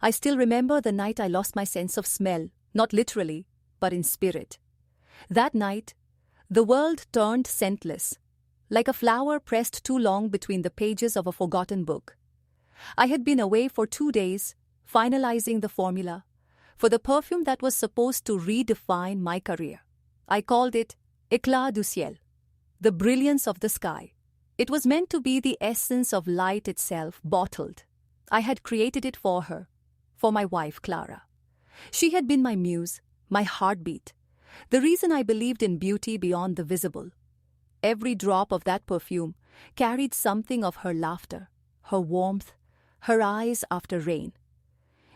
I still remember the night I lost my sense of smell, not literally, but in spirit. That night, the world turned scentless, like a flower pressed too long between the pages of a forgotten book. I had been away for 2 days, finalizing the formula for the perfume that was supposed to redefine my career. I called it Éclat du Ciel, the brilliance of the sky. It was meant to be the essence of light itself, bottled. I had created it for her, for my wife Clara. She had been my muse, my heartbeat, the reason I believed in beauty beyond the visible. Every drop of that perfume carried something of her laughter, her warmth, her eyes after rain.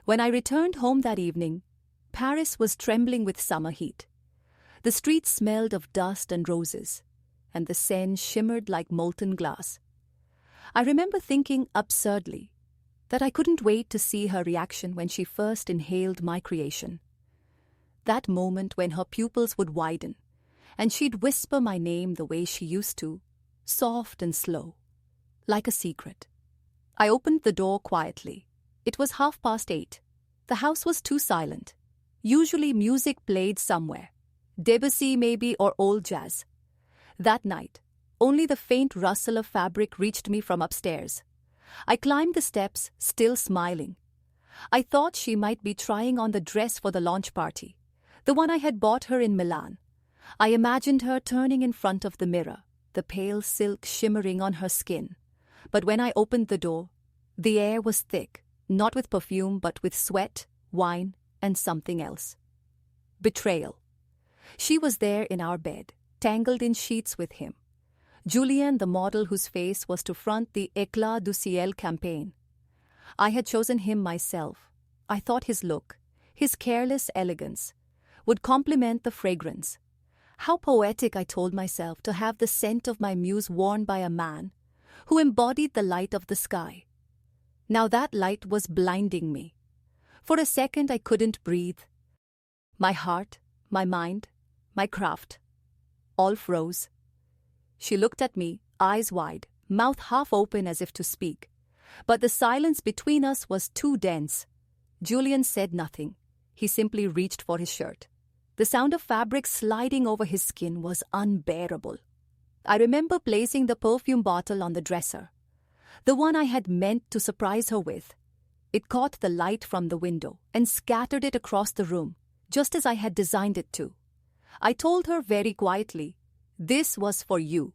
When I returned home that evening, Paris was trembling with summer heat. The streets smelled of dust and roses, and the Seine shimmered like molten glass. I remember thinking absurdly that I couldn't wait to see her reaction when she first inhaled my creation. That moment when her pupils would widen, and she'd whisper my name the way she used to, soft and slow, like a secret. I opened the door quietly. It was 8:30. The house was too silent. Usually music played somewhere, Debussy maybe or old jazz. That night, only the faint rustle of fabric reached me from upstairs. I climbed the steps, still smiling. I thought she might be trying on the dress for the launch party, the one I had bought her in Milan. I imagined her turning in front of the mirror, the pale silk shimmering on her skin. But when I opened the door, the air was thick, not with perfume but with sweat, wine, and something else. Betrayal. She was there in our bed, tangled in sheets with him. Julien, the model whose face was to front the Éclat du Ciel campaign. I had chosen him myself. I thought his look, his careless elegance, would complement the fragrance. How poetic, I told myself, to have the scent of my muse worn by a man who embodied the light of the sky. Now that light was blinding me. For a second I couldn't breathe. My heart, my mind, my craft, all froze. She looked at me, eyes wide, mouth half open as if to speak. But the silence between us was too dense. Julien said nothing. He simply reached for his shirt. The sound of fabric sliding over his skin was unbearable. I remember placing the perfume bottle on the dresser, the one I had meant to surprise her with. It caught the light from the window and scattered it across the room, just as I had designed it to. I told her very quietly, "This was for you."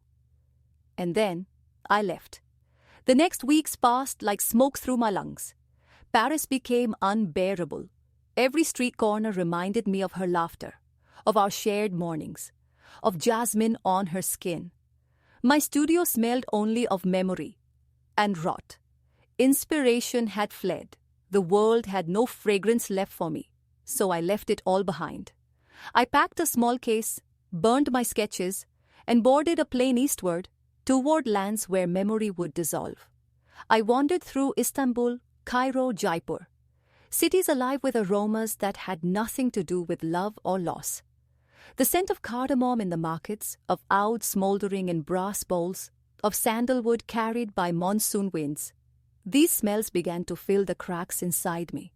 And then I left. The next weeks passed like smoke through my lungs. Paris became unbearable. Every street corner reminded me of her laughter, of our shared mornings, of jasmine on her skin. My studio smelled only of memory and rot. Inspiration had fled. The world had no fragrance left for me, so I left it all behind. I packed a small case, burned my sketches, and boarded a plane eastward, toward lands where memory would dissolve. I wandered through Istanbul, Cairo, Jaipur, cities alive with aromas that had nothing to do with love or loss. The scent of cardamom in the markets, of oud smoldering in brass bowls, of sandalwood carried by monsoon winds. These smells began to fill the cracks inside me.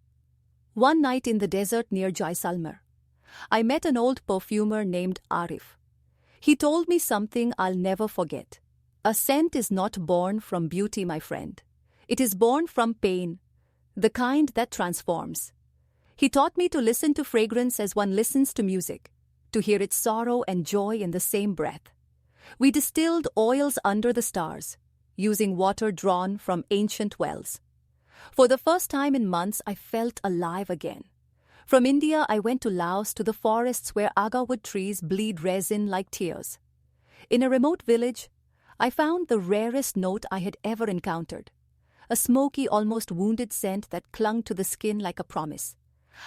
One night in the desert near Jaisalmer, I met an old perfumer named Arif. He told me something I'll never forget. A scent is not born from beauty, my friend. It is born from pain, the kind that transforms. He taught me to listen to fragrance as one listens to music, to hear its sorrow and joy in the same breath. We distilled oils under the stars, using water drawn from ancient wells. For the first time in months, I felt alive again. From India, I went to Laos, to the forests where agawood trees bleed resin like tears. In a remote village, I found the rarest note I had ever encountered, a smoky, almost wounded scent that clung to the skin like a promise.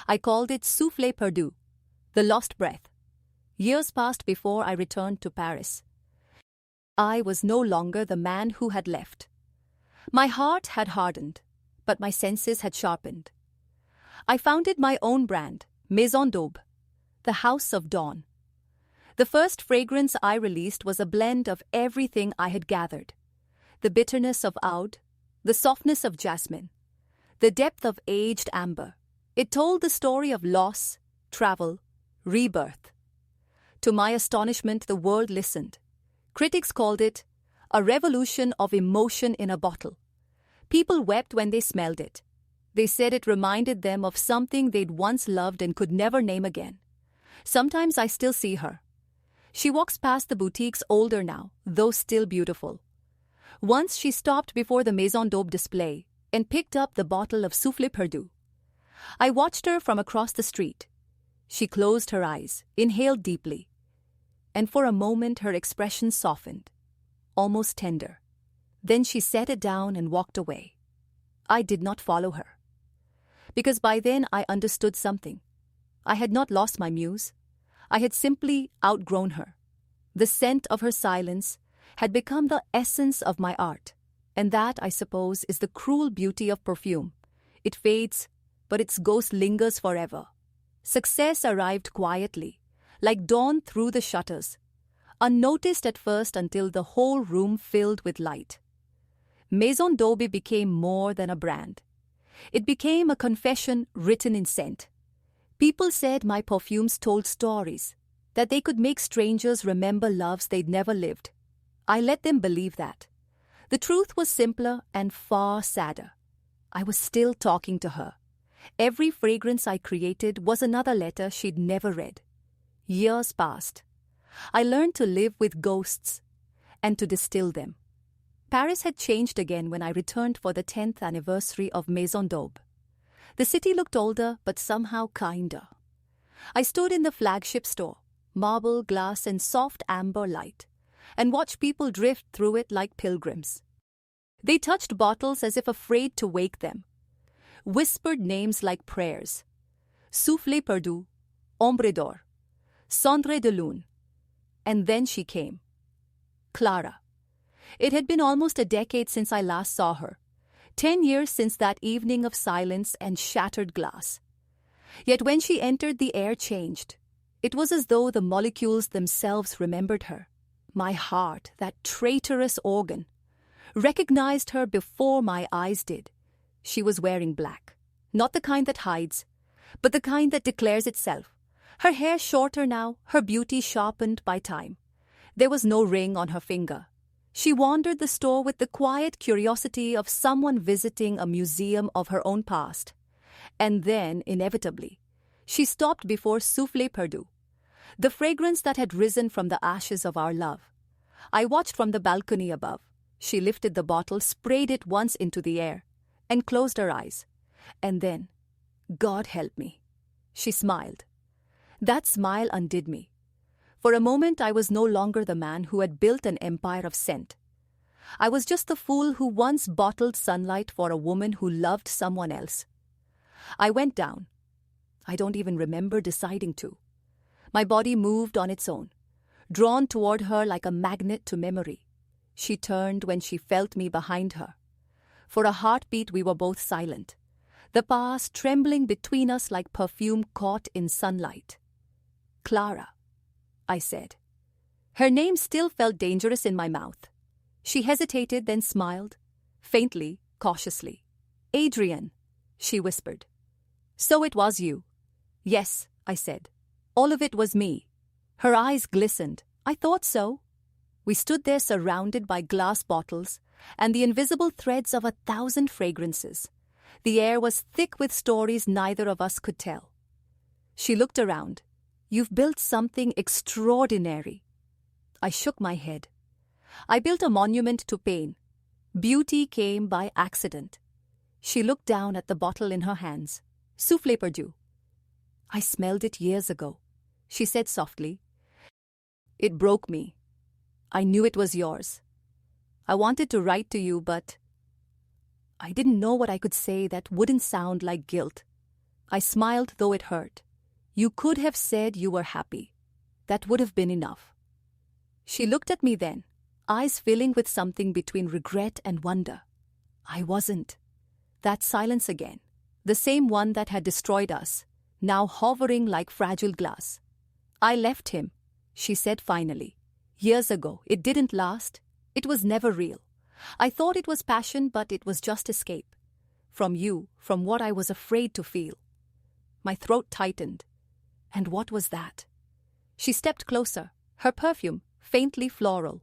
I called it souffle perdu, the lost breath. Years passed before I returned to Paris. I was no longer the man who had left. My heart had hardened, but my senses had sharpened. I founded my own brand, Maison d'Aube, the House of Dawn. The first fragrance I released was a blend of everything I had gathered: the bitterness of oud, the softness of jasmine, the depth of aged amber. It told the story of loss, travel, rebirth. To my astonishment, the world listened. Critics called it a revolution of emotion in a bottle. People wept when they smelled it. They said it reminded them of something they'd once loved and could never name again. Sometimes I still see her. She walks past the boutiques, older now, though still beautiful. Once she stopped before the Maison d'Aube display and picked up the bottle of soufflé perdu. I watched her from across the street. She closed her eyes, inhaled deeply, and for a moment her expression softened, almost tender. Then she set it down and walked away. I did not follow her, because by then I understood something. I had not lost my muse. I had simply outgrown her. The scent of her silence had become the essence of my art, and that, I suppose, is the cruel beauty of perfume. It fades, but its ghost lingers forever. Success arrived quietly, like dawn through the shutters, unnoticed at first until the whole room filled with light. Maison d'Aube became more than a brand. It became a confession written in scent. People said my perfumes told stories, that they could make strangers remember loves they'd never lived. I let them believe that. The truth was simpler and far sadder. I was still talking to her. Every fragrance I created was another letter she'd never read. Years passed. I learned to live with ghosts and to distill them. Paris had changed again when I returned for the 10th anniversary of Maison d'Aube. The city looked older, but somehow kinder. I stood in the flagship store, marble, glass, and soft amber light, and watched people drift through it like pilgrims. They touched bottles as if afraid to wake them, whispered names like prayers. Soufflé perdu, ombre d'or, cendre de lune. And then she came. Clara. It had been almost a decade since I last saw her. 10 years since that evening of silence and shattered glass. Yet when she entered, the air changed. It was as though the molecules themselves remembered her. My heart, that traitorous organ, recognized her before my eyes did. She was wearing black, not the kind that hides, but the kind that declares itself. Her hair shorter now, her beauty sharpened by time. There was no ring on her finger. She wandered the store with the quiet curiosity of someone visiting a museum of her own past. And then, inevitably, she stopped before soufflé perdu, the fragrance that had risen from the ashes of our love. I watched from the balcony above. She lifted the bottle, sprayed it once into the air, and closed her eyes. And then, God help me, she smiled. That smile undid me. For a moment I was no longer the man who had built an empire of scent. I was just the fool who once bottled sunlight for a woman who loved someone else. I went down. I don't even remember deciding to. My body moved on its own, drawn toward her like a magnet to memory. She turned when she felt me behind her. For a heartbeat we were both silent, the past trembling between us like perfume caught in sunlight. Clara, I said. Her name still felt dangerous in my mouth. She hesitated, then smiled, faintly, cautiously. Adrian, she whispered. So it was you. Yes, I said. All of it was me. Her eyes glistened. I thought so. We stood there surrounded by glass bottles and the invisible threads of 1,000 fragrances. The air was thick with stories neither of us could tell. She looked around. You've built something extraordinary. I shook my head. I built a monument to pain. Beauty came by accident. She looked down at the bottle in her hands. Soufflé perdu. I smelled it years ago, she said softly. It broke me. I knew it was yours. I wanted to write to you, but I didn't know what I could say that wouldn't sound like guilt. I smiled, though it hurt. You could have said you were happy. That would have been enough. She looked at me then, eyes filling with something between regret and wonder. I wasn't. That silence again, the same one that had destroyed us, now hovering like fragile glass. I left him, she said finally. Years ago. It didn't last. It was never real. I thought it was passion, but it was just escape. from you, from what I was afraid to feel. My throat tightened. And what was that? She stepped closer, her perfume faintly floral,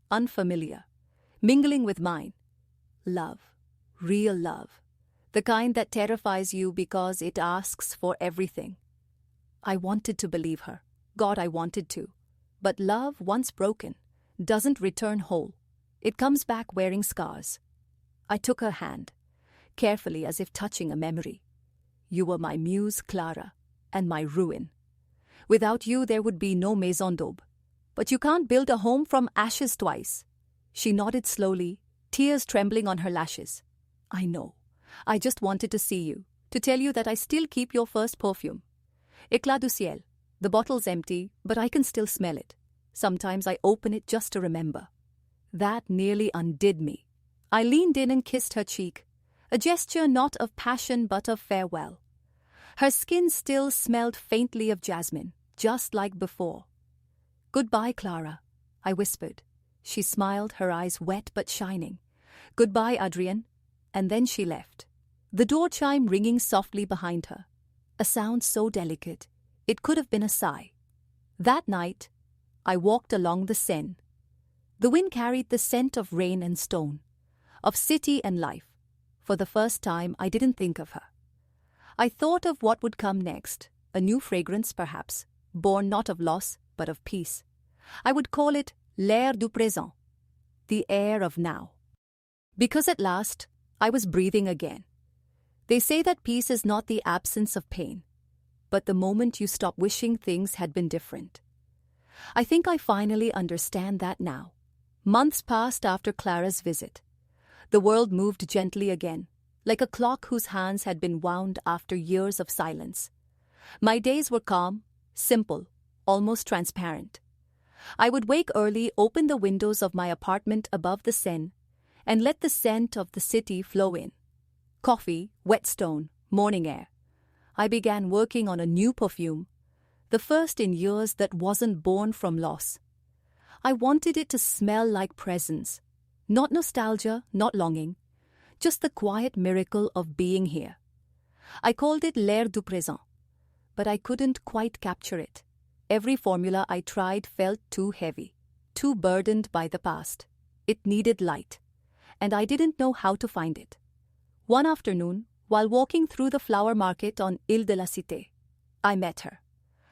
unfamiliar, mingling with mine. Love, real love, the kind that terrifies you because it asks for everything. I wanted to believe her. God, I wanted to. But love, once broken, doesn't return whole. It comes back wearing scars. I took her hand, carefully as if touching a memory. You were my muse, Clara, and my ruin. Without you, there would be no maison d'aube. But you can't build a home from ashes twice. She nodded slowly, tears trembling on her lashes. I know. I just wanted to see you, to tell you that I still keep your first perfume. Éclat du Ciel. The bottle's empty, but I can still smell it. Sometimes I open it just to remember. That nearly undid me. I leaned in and kissed her cheek, a gesture not of passion but of farewell. Her skin still smelled faintly of jasmine, just like before. Goodbye, Clara, I whispered. She smiled, her eyes wet but shining. Goodbye, Adrien. And then she left. The door chime ringing softly behind her. A sound so delicate, it could have been a sigh. That night, I walked along the Seine. The wind carried the scent of rain and stone, of city and life. For the first time, I didn't think of her. I thought of what would come next, a new fragrance perhaps, born not of loss but of peace. I would call it l'air du présent, the air of now. Because at last, I was breathing again. They say that peace is not the absence of pain, but the moment you stop wishing things had been different. I think I finally understand that now. Months passed after Clara's visit. The world moved gently again, like a clock whose hands had been wound after years of silence. My days were calm, simple, almost transparent. I would wake early, open the windows of my apartment above the Seine, and let the scent of the city flow in. Coffee, wet stone, morning air. I began working on a new perfume, the first in years that wasn't born from loss. I wanted it to smell like presence, not nostalgia, not longing, just the quiet miracle of being here. I called it l'air du présent, but I couldn't quite capture it. Every formula I tried felt too heavy, too burdened by the past. It needed light, and I didn't know how to find it. One afternoon, while walking through the flower market on Ile de la Cité, I met her.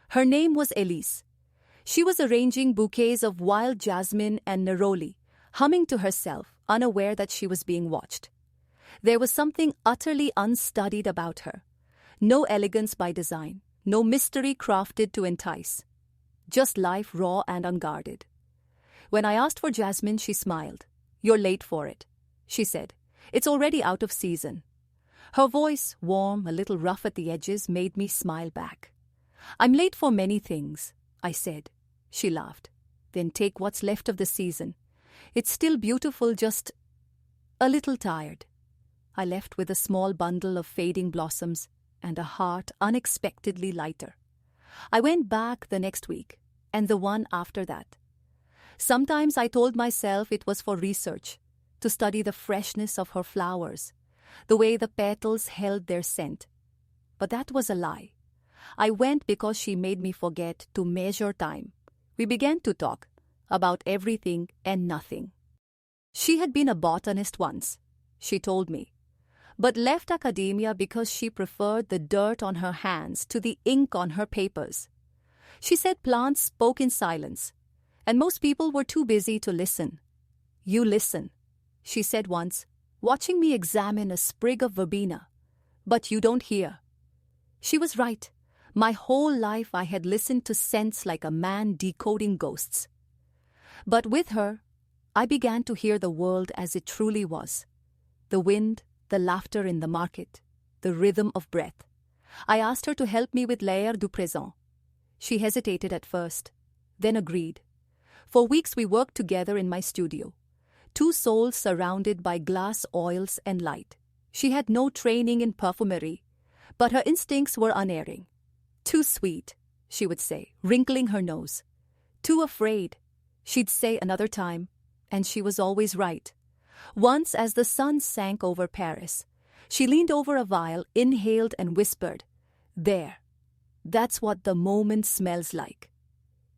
Her name was Elise. She was arranging bouquets of wild jasmine and neroli, humming to herself, unaware that she was being watched. There was something utterly unstudied about her. No elegance by design, no mystery crafted to entice. Just life raw and unguarded. When I asked for jasmine, she smiled. "You're late for it," she said. "It's already out of season." Her voice, warm, a little rough at the edges, made me smile back. "I'm late for many things," I said. She laughed. "Then take what's left of the season. It's still beautiful, just a little tired." I left with a small bundle of fading blossoms and a heart unexpectedly lighter. I went back the next week, and the one after that. Sometimes I told myself it was for research, to study the freshness of her flowers, the way the petals held their scent. But that was a lie. I went because she made me forget to measure time. We began to talk about everything and nothing. She had been a botanist once, she told me, but left academia because she preferred the dirt on her hands to the ink on her papers. She said plants spoke in silence, and most people were too busy to listen. "You listen," she said once, watching me examine a sprig of verbena, "but you don't hear." She was right. My whole life I had listened to scents like a man decoding ghosts. But with her, I began to hear the world as it truly was. The wind, the laughter in the market, the rhythm of breath. I asked her to help me with l'air du présent. She hesitated at first, then agreed. For weeks we worked together in my studio. Two souls surrounded by glass, oils, and light. She had no training in perfumery, but her instincts were unerring. "Too sweet," she would say, wrinkling her nose. "Too afraid," she'd say another time, and she was always right. Once, as the sun sank over Paris, She leaned over a vial, inhaled and whispered, "There. That's what the moment smells like."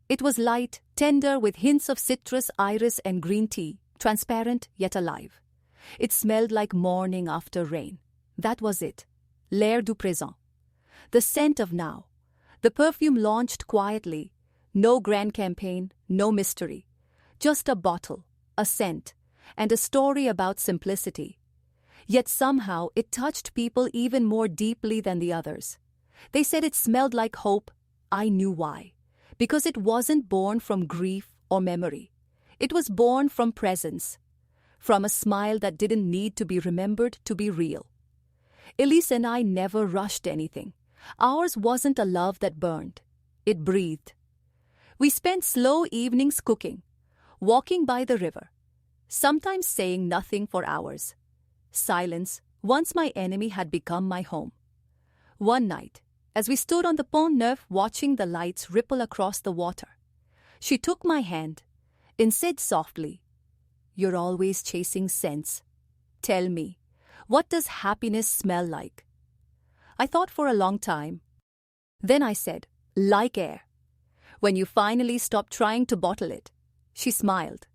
It was light, tender with hints of citrus, iris and green tea, transparent yet alive. It smelled like morning after rain. That was it. L'air du présent. The scent of now. The perfume launched quietly. No grand campaign, no mystery. Just a bottle, a scent, and a story about simplicity. Yet somehow it touched people even more deeply than the others. They said it smelled like hope. I knew why. Because it wasn't born from grief or memory. It was born from presence. From a smile that didn't need to be remembered to be real. Elise and I never rushed anything. Ours wasn't a love that burned. It breathed. We spent slow evenings cooking, walking by the river, sometimes saying nothing for hours. Silence, once my enemy, had become my home. One night, as we stood on the Pont Neuf watching the lights ripple across the water, she took my hand and said softly, "You're always chasing scents. Tell me, what does happiness smell like?" I thought for a long time. Then I said, "Like air. When you finally stop trying to bottle it." She smiled.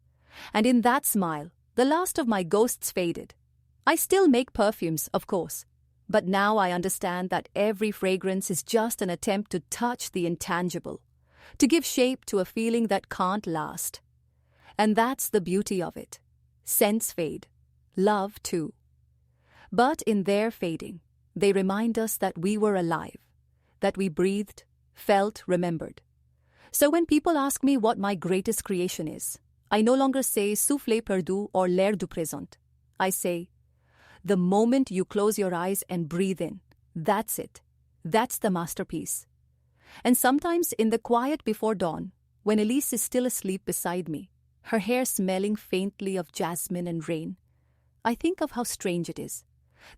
And in that smile, the last of my ghosts faded. I still make perfumes, of course. But now I understand that every fragrance is just an attempt to touch the intangible, to give shape to a feeling that can't last. And that's the beauty of it. Scents fade. Love, too. But in their fading, they remind us that we were alive, that we breathed, felt, remembered. So when people ask me what my greatest creation is, I no longer say soufflé perdu or l'air du présent. I say, the moment you close your eyes and breathe in, that's it. That's the masterpiece. And sometimes in the quiet before dawn, when Elise is still asleep beside me, her hair smelling faintly of jasmine and rain, I think of how strange it is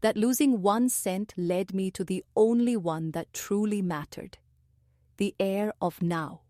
that losing one scent led me to the only one that truly mattered. The air of now.